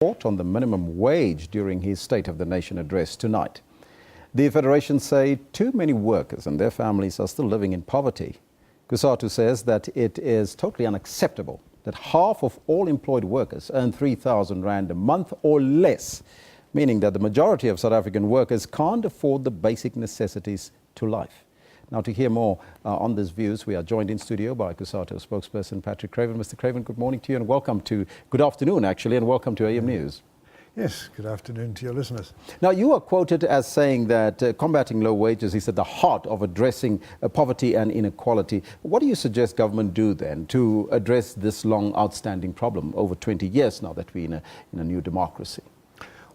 report on the minimum wage during his State of the Nation address tonight. The Federation say too many workers and their families are still living in poverty. Cosatu says that it is totally unacceptable that half of all employed workers earn 3,000 Rand a month or less, meaning that the majority of South African workers can't afford the basic necessities to life. Now, to hear more on these views, we are joined in studio by Cosatu spokesperson Patrick Craven. Mr. Craven, good morning to you and good afternoon actually, and welcome to AM News. Yes, good afternoon to your listeners. Now, you are quoted as saying that combating low wages is at the heart of addressing poverty and inequality. What do you suggest government do then to address this long outstanding problem over 20 years now that we're in a new democracy?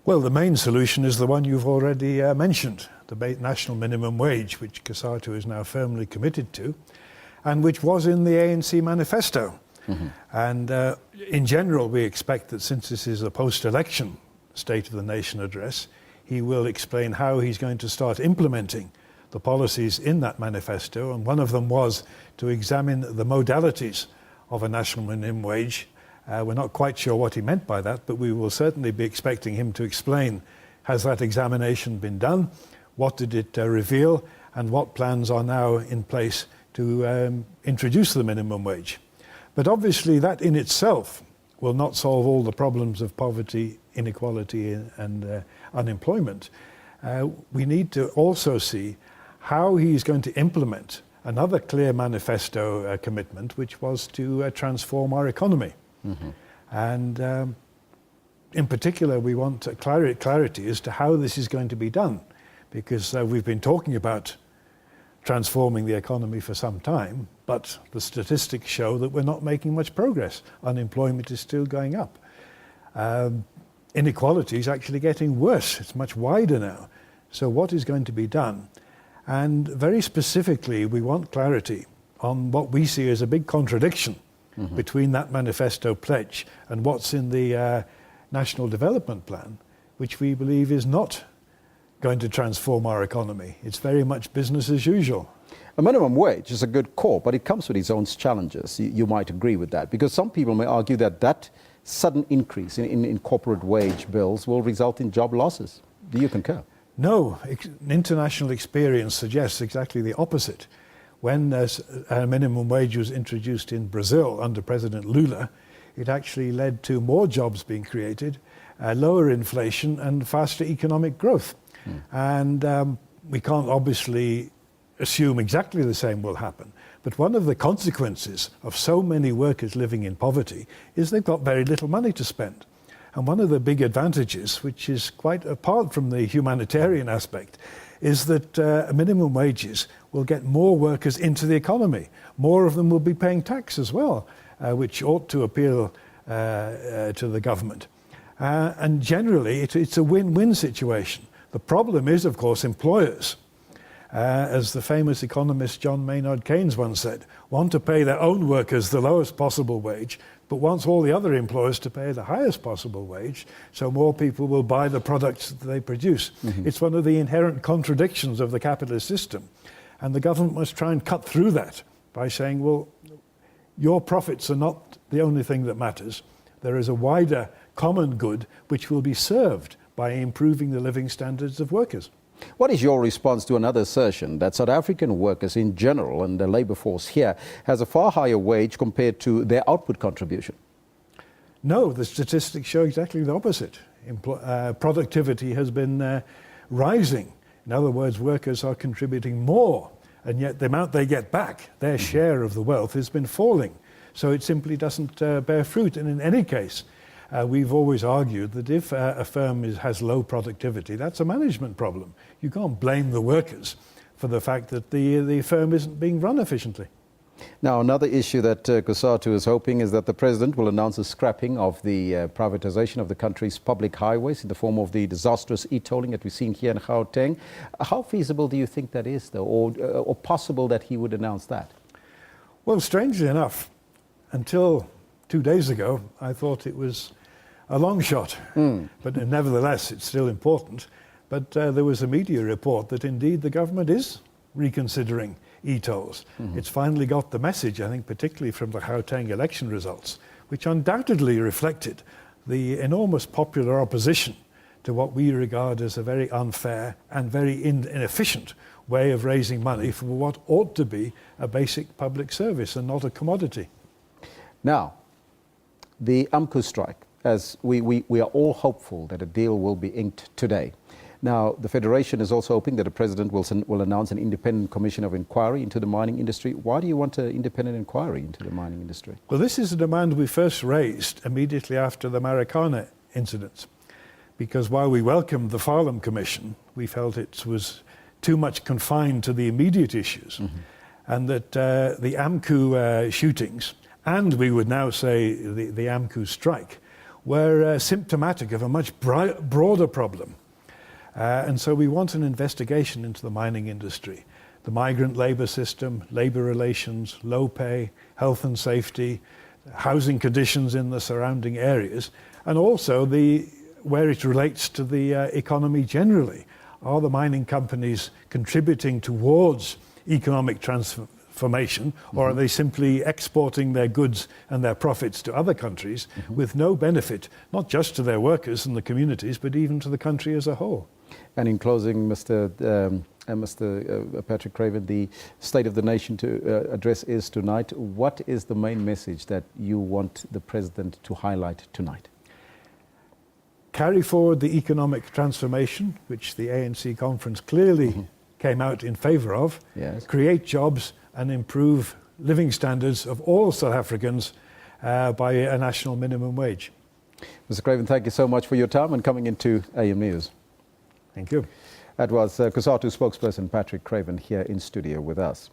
Well, the main solution is the one you've already mentioned, the national minimum wage, which Cosatu is now firmly committed to, and which was in the ANC manifesto. Mm-hmm. And in general, we expect that since this is a post-election State of the Nation address, he will explain how he's going to start implementing the policies in that manifesto. And one of them was to examine the modalities of a national minimum wage. We're not quite sure what he meant by that, but we will certainly be expecting him to explain, has that examination been done? What did it reveal? And what plans are now in place to introduce the minimum wage? But obviously that in itself will not solve all the problems of poverty, inequality and unemployment. We need to also see how he's going to implement another clear manifesto commitment, which was to transform our economy. Mm-hmm. And in particular, we want clarity as to how this is going to be done, because we've been talking about transforming the economy for some time, but the statistics show that we're not making much progress. Unemployment is still going up. Inequality is actually getting worse. It's much wider now. So what is going to be done? And very specifically, we want clarity on what we see as a big contradiction mm-hmm. between that manifesto pledge and what's in the National Development Plan, which we believe is not going to transform our economy. It's very much business as usual. A minimum wage is a good call, but it comes with its own challenges. You might agree with that, because some people may argue that sudden increase in corporate wage bills will result in job losses. Do you concur? No, international experience suggests exactly the opposite. When a minimum wage was introduced in Brazil under President Lula, it actually led to more jobs being created, lower inflation and faster economic growth. And we can't obviously assume exactly the same will happen. But one of the consequences of so many workers living in poverty is they've got very little money to spend. And one of the big advantages, which is quite apart from the humanitarian aspect, is that minimum wages will get more workers into the economy. More of them will be paying tax as well, which ought to appeal to the government. And generally, it's a win-win situation. The problem is, of course, employers. As the famous economist John Maynard Keynes once said, want to pay their own workers the lowest possible wage, but wants all the other employers to pay the highest possible wage, so more people will buy the products that they produce. Mm-hmm. It's one of the inherent contradictions of the capitalist system. And the government must try and cut through that by saying, well, your profits are not the only thing that matters. There is a wider common good which will be served by improving the living standards of workers. What is your response to another assertion that South African workers in general and the labour force here has a far higher wage compared to their output contribution? No, the statistics show exactly the opposite. Productivity has been rising. In other words, workers are contributing more, and yet the amount they get back, their share of the wealth, has been falling. So it simply doesn't bear fruit. And in any case, we've always argued that if a firm has low productivity, that's a management problem. You can't blame the workers for the fact that the firm isn't being run efficiently. Now, another issue that Cosatu is hoping is that the President will announce a scrapping of the privatization of the country's public highways in the form of the disastrous e-tolling that we've seen here in Gauteng. How feasible do you think that is, though, or possible that he would announce that? Well, strangely enough, until 2 days ago, I thought it was a long shot, but nevertheless it's still important. But there was a media report that indeed the government is reconsidering e-tolls. Mm-hmm. It's finally got the message, I think particularly from the Gauteng election results, which undoubtedly reflected the enormous popular opposition to what we regard as a very unfair and very inefficient way of raising money for what ought to be a basic public service and not a commodity. Now, the AMCU strike, as we are all hopeful that a deal will be inked today. Now, the Federation is also hoping that the President will announce an independent commission of inquiry into the mining industry. Why do you want an independent inquiry into the mining industry? Well, this is a demand we first raised immediately after the Marikana incidents, because while we welcomed the Farlam Commission, we felt it was too much confined to the immediate issues, and that the AMCU shootings, and we would now say the AMCU strike, were symptomatic of a much broader problem. And so we want an investigation into the mining industry, the migrant labour system, labour relations, low pay, health and safety, housing conditions in the surrounding areas, and also where it relates to the economy generally. Are the mining companies contributing towards economic transformation, or are they simply exporting their goods and their profits to other countries with no benefit, not just to their workers and the communities, but even to the country as a whole? And in closing, Mr. Patrick Craven, the State of the Nation address is tonight. What is the main message that you want the President to highlight tonight? Carry forward the economic transformation, which the ANC conference clearly came out in favour of. Yes. Create jobs and improve living standards of all South Africans by a national minimum wage. Mr. Craven, thank you so much for your time and coming into AM News. Thank you. That was Cosatu spokesperson Patrick Craven here in studio with us.